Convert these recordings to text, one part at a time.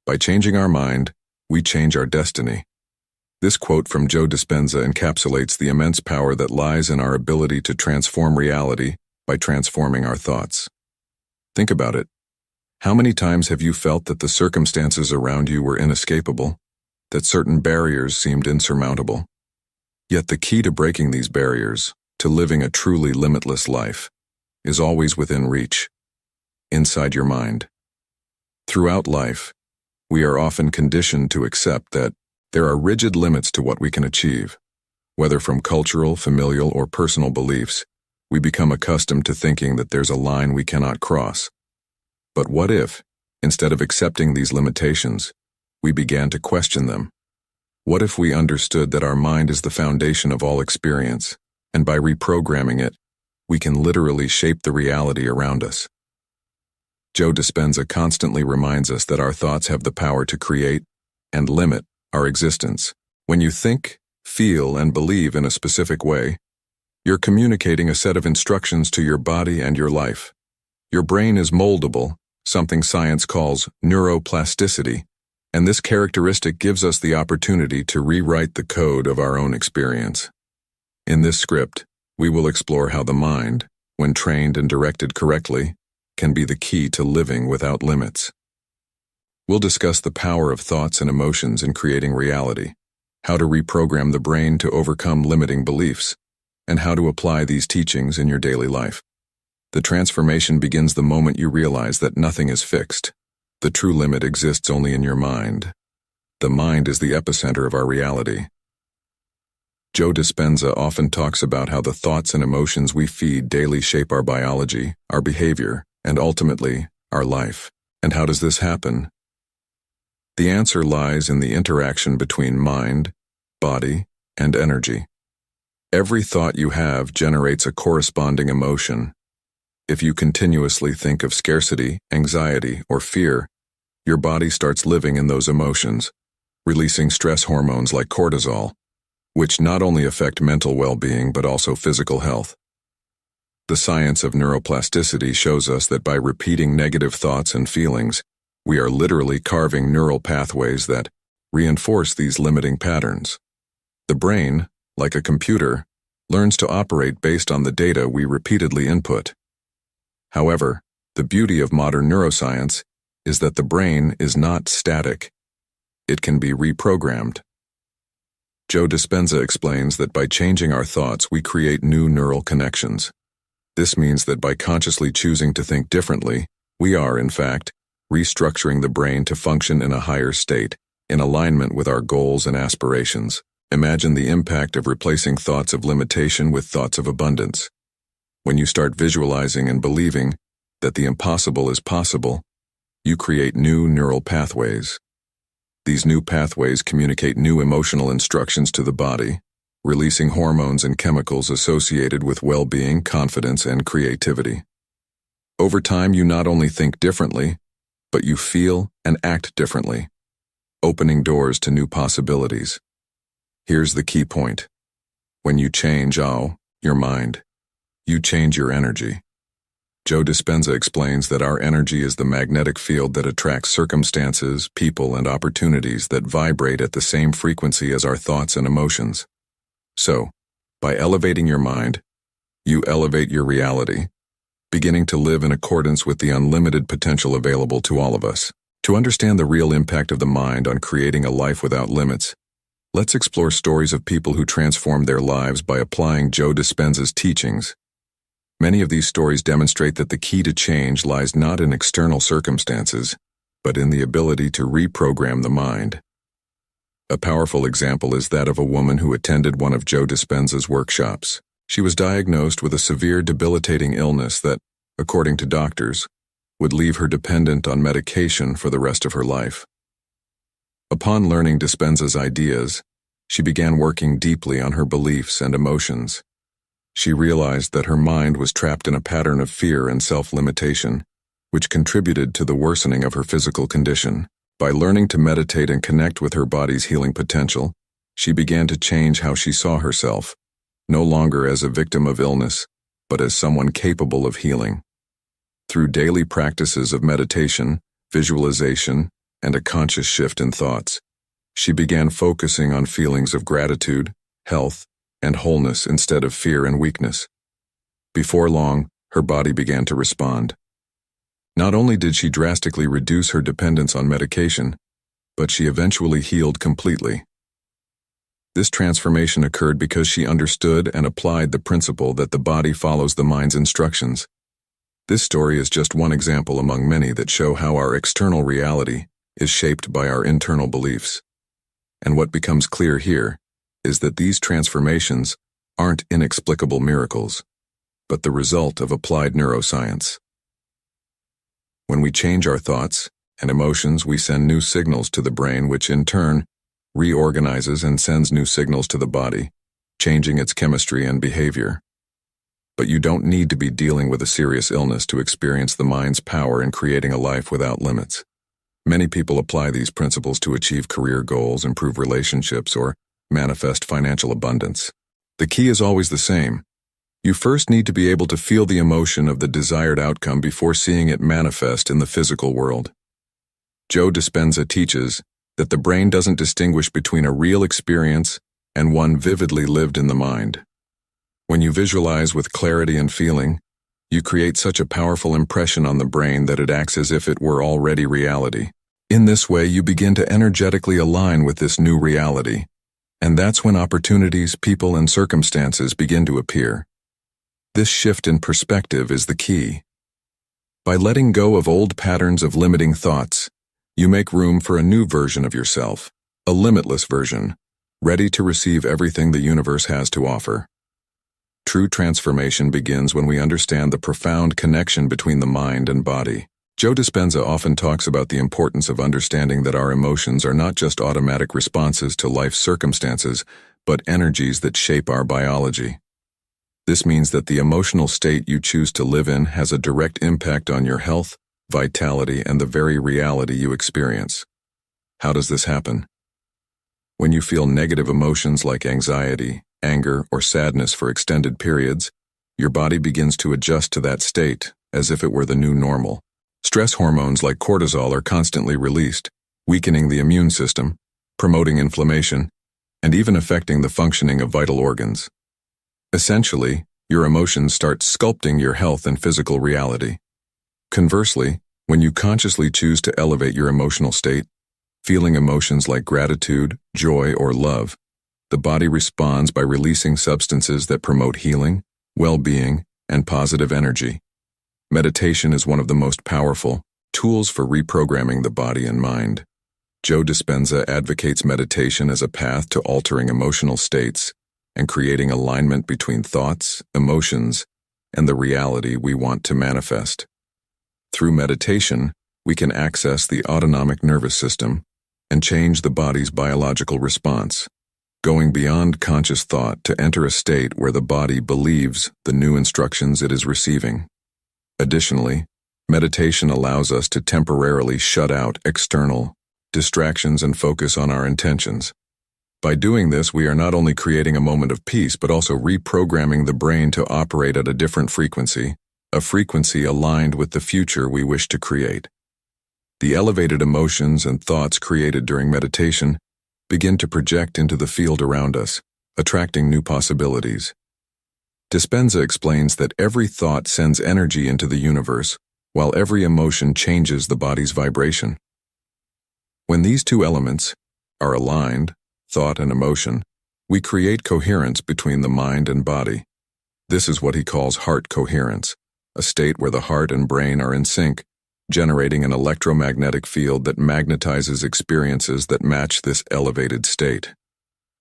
By changing our mind, we change our destiny. This quote from Joe Dispenza encapsulates the immense power that lies in our ability to transform reality by transforming our thoughts. Think about it. How many times have you felt that the circumstances around you were inescapable, that certain barriers seemed insurmountable? Yet the key to breaking these barriers, to living a truly limitless life, is always within reach, inside your mind. Throughout life, we are often conditioned to accept that there are rigid limits to what we can achieve. Whether from cultural, familial, or personal beliefs, we become accustomed to thinking that there's a line we cannot cross. But what if, instead of accepting these limitations, we began to question them? What if we understood that our mind is the foundation of all experience, and by reprogramming it, we can literally shape the reality around us? Joe Dispenza constantly reminds us that our thoughts have the power to create and limit our existence. When you think, feel, and believe in a specific way, you're communicating a set of instructions to your body and your life. Your brain is moldable, something science calls neuroplasticity, and this characteristic gives us the opportunity to rewrite the code of our own experience. In this script, we will explore how the mind, when trained and directed correctly, can be the key to living without limits. We'll discuss the power of thoughts and emotions in creating reality, how to reprogram the brain to overcome limiting beliefs, and how to apply these teachings in your daily life. The transformation begins the moment you realize that nothing is fixed. The true limit exists only in your mind. The mind is the epicenter of our reality. Joe Dispenza often talks about how the thoughts and emotions we feed daily shape our biology, our behavior, and ultimately, our life. And how does this happen? The answer lies in the interaction between mind, body, and energy. Every thought you have generates a corresponding emotion. If you continuously think of scarcity, anxiety, or fear, your body starts living in those emotions, releasing stress hormones like cortisol, which not only affect mental well-being but also physical health. The science of neuroplasticity shows us that by repeating negative thoughts and feelings, we are literally carving neural pathways that reinforce these limiting patterns. The brain, like a computer, learns to operate based on the data we repeatedly input. However, the beauty of modern neuroscience is that the brain is not static. It can be reprogrammed. Joe Dispenza explains that by changing our thoughts, we create new neural connections. This means that by consciously choosing to think differently, we are, in fact, restructuring the brain to function in a higher state, in alignment with our goals and aspirations. Imagine the impact of replacing thoughts of limitation with thoughts of abundance. When you start visualizing and believing that the impossible is possible, you create new neural pathways. These new pathways communicate new emotional instructions to the body, releasing hormones and chemicals associated with well-being, confidence, and creativity. Over time, you not only think differently, but you feel and act differently, opening doors to new possibilities. Here's the key point. When you change your mind, you change your energy. Joe Dispenza explains that our energy is the magnetic field that attracts circumstances, people, and opportunities that vibrate at the same frequency as our thoughts and emotions. So, by elevating your mind, you elevate your reality, beginning to live in accordance with the unlimited potential available to all of us. To understand the real impact of the mind on creating a life without limits, let's explore stories of people who transformed their lives by applying Joe Dispenza's teachings. Many of these stories demonstrate that the key to change lies not in external circumstances, but in the ability to reprogram the mind. A powerful example is that of a woman who attended one of Joe Dispenza's workshops. She was diagnosed with a severe debilitating illness that, according to doctors, would leave her dependent on medication for the rest of her life. Upon learning Dispenza's ideas, she began working deeply on her beliefs and emotions. She realized that her mind was trapped in a pattern of fear and self-limitation, which contributed to the worsening of her physical condition. By learning to meditate and connect with her body's healing potential, she began to change how she saw herself, no longer as a victim of illness, but as someone capable of healing. Through daily practices of meditation, visualization, and a conscious shift in thoughts. She began focusing on feelings of gratitude, health, and wholeness instead of fear and weakness. Before long, her body began to respond. Not only did she drastically reduce her dependence on medication, but she eventually healed completely. This transformation occurred because she understood and applied the principle that the body follows the mind's instructions. This story is just one example among many that show how our external reality is shaped by our internal beliefs. And what becomes clear here is that these transformations aren't inexplicable miracles, but the result of applied neuroscience. When we change our thoughts and emotions, we send new signals to the brain, which in turn reorganizes and sends new signals to the body, changing its chemistry and behavior. But you don't need to be dealing with a serious illness to experience the mind's power in creating a life without limits. Many people apply these principles to achieve career goals, improve relationships, or manifest financial abundance. The key is always the same. You first need to be able to feel the emotion of the desired outcome before seeing it manifest in the physical world. Joe Dispenza teaches that the brain doesn't distinguish between a real experience and one vividly lived in the mind. When you visualize with clarity and feeling, you create such a powerful impression on the brain that it acts as if it were already reality. In this way, you begin to energetically align with this new reality, and that's when opportunities, people, and circumstances begin to appear. This shift in perspective is the key. By letting go of old patterns of limiting thoughts, you make room for a new version of yourself, a limitless version, ready to receive everything the universe has to offer. True transformation begins when we understand the profound connection between the mind and body. Joe Dispenza often talks about the importance of understanding that our emotions are not just automatic responses to life's circumstances, but energies that shape our biology. This means that the emotional state you choose to live in has a direct impact on your health, vitality, and the very reality you experience. How does this happen? When you feel negative emotions like anxiety, anger, or sadness for extended periods, your body begins to adjust to that state, as if it were the new normal. Stress hormones like cortisol are constantly released, weakening the immune system, promoting inflammation, and even affecting the functioning of vital organs. Essentially, your emotions start sculpting your health and physical reality. Conversely, when you consciously choose to elevate your emotional state, feeling emotions like gratitude, joy, or love, the body responds by releasing substances that promote healing, well-being, and positive energy. Meditation is one of the most powerful tools for reprogramming the body and mind. Joe Dispenza advocates meditation as a path to altering emotional states and creating alignment between thoughts, emotions, and the reality we want to manifest. Through meditation, we can access the autonomic nervous system and change the body's biological response, going beyond conscious thought to enter a state where the body believes the new instructions it is receiving. Additionally, meditation allows us to temporarily shut out external distractions and focus on our intentions. By doing this, we are not only creating a moment of peace, but also reprogramming the brain to operate at a different frequency, a frequency aligned with the future we wish to create. The elevated emotions and thoughts created during meditation begin to project into the field around us, attracting new possibilities. Dispenza explains that every thought sends energy into the universe, while every emotion changes the body's vibration. When these two elements are aligned, thought and emotion, we create coherence between the mind and body. This is what he calls heart coherence, a state where the heart and brain are in sync, generating an electromagnetic field that magnetizes experiences that match this elevated state.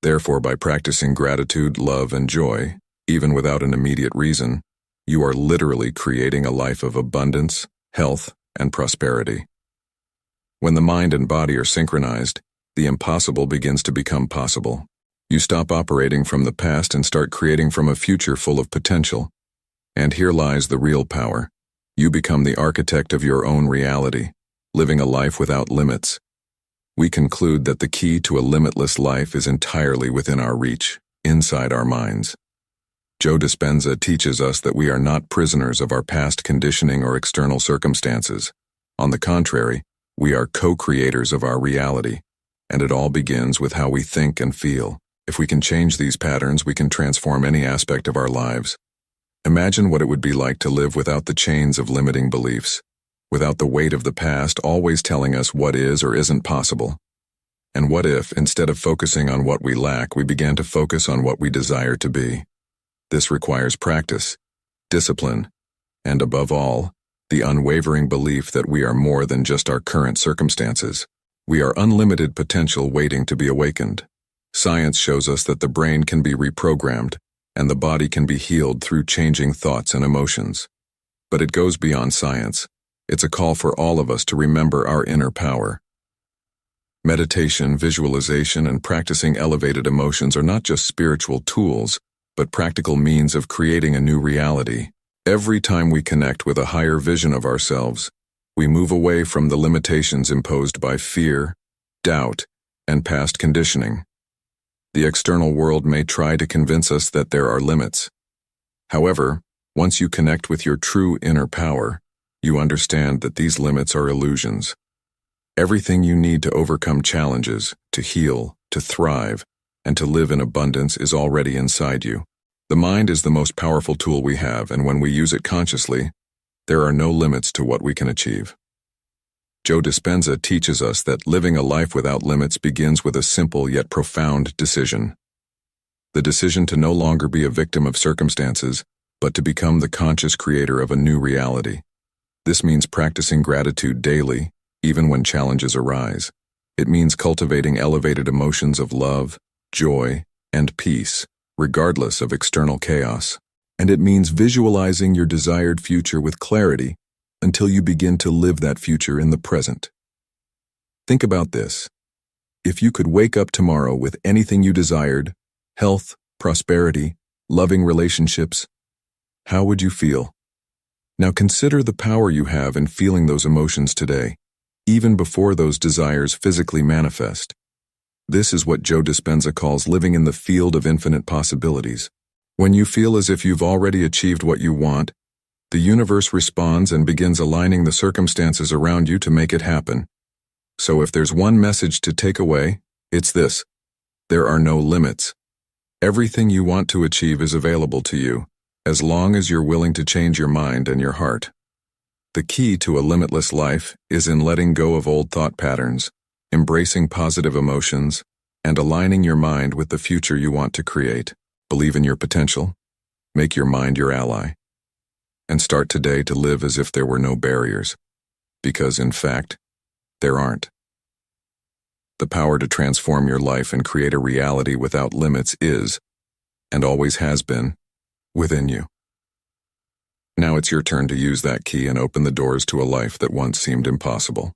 Therefore, by practicing gratitude, love, and joy, even without an immediate reason, you are literally creating a life of abundance, health, and prosperity. When the mind and body are synchronized, the impossible begins to become possible. You stop operating from the past and start creating from a future full of potential. And here lies the real power. You become the architect of your own reality, living a life without limits. We conclude that the key to a limitless life is entirely within our reach, inside our minds. Joe Dispenza teaches us that we are not prisoners of our past conditioning or external circumstances. On the contrary, We are co-creators of our reality, and it all begins with how we think and feel. If we can change these patterns, we can transform any aspect of our lives. Imagine what it would be like to live without the chains of limiting beliefs, without the weight of the past always telling us what is or isn't possible. And what if, instead of focusing on what we lack, we began to focus on what we desire to be? This requires practice, discipline, and above all, the unwavering belief that we are more than just our current circumstances. We are unlimited potential waiting to be awakened. Science shows us that the brain can be reprogrammed, and the body can be healed through changing thoughts and emotions. But it goes beyond science. It's a call for all of us to remember our inner power. Meditation, visualization, and practicing elevated emotions are not just spiritual tools, but practical means of creating a new reality. Every time we connect with a higher vision of ourselves, we move away from the limitations imposed by fear, doubt, and past conditioning. The external world may try to convince us that there are limits. However, once you connect with your true inner power, you understand that these limits are illusions. Everything you need to overcome challenges, to heal, to thrive, and to live in abundance is already inside you. The mind is the most powerful tool we have, and when we use it consciously, there are no limits to what we can achieve. Joe Dispenza teaches us that living a life without limits begins with a simple yet profound decision. The decision to no longer be a victim of circumstances, but to become the conscious creator of a new reality. This means practicing gratitude daily, even when challenges arise. It means cultivating elevated emotions of love, joy, and peace, regardless of external chaos. And it means visualizing your desired future with clarity until you begin to live that future in the present. Think about this. If you could wake up tomorrow with anything you desired, health, prosperity, loving relationships, how would you feel? Now consider the power you have in feeling those emotions today, even before those desires physically manifest. This is what Joe Dispenza calls living in the field of infinite possibilities. When you feel as if you've already achieved what you want, the universe responds and begins aligning the circumstances around you to make it happen. So if there's one message to take away, it's this: there are no limits. Everything you want to achieve is available to you, as long as you're willing to change your mind and your heart. The key to a limitless life is in letting go of old thought patterns, embracing positive emotions, and aligning your mind with the future you want to create. Believe in your potential, make your mind your ally, and start today to live as if there were no barriers, because in fact, there aren't. The power to transform your life and create a reality without limits is, and always has been, within you. Now it's your turn to use that key and open the doors to a life that once seemed impossible.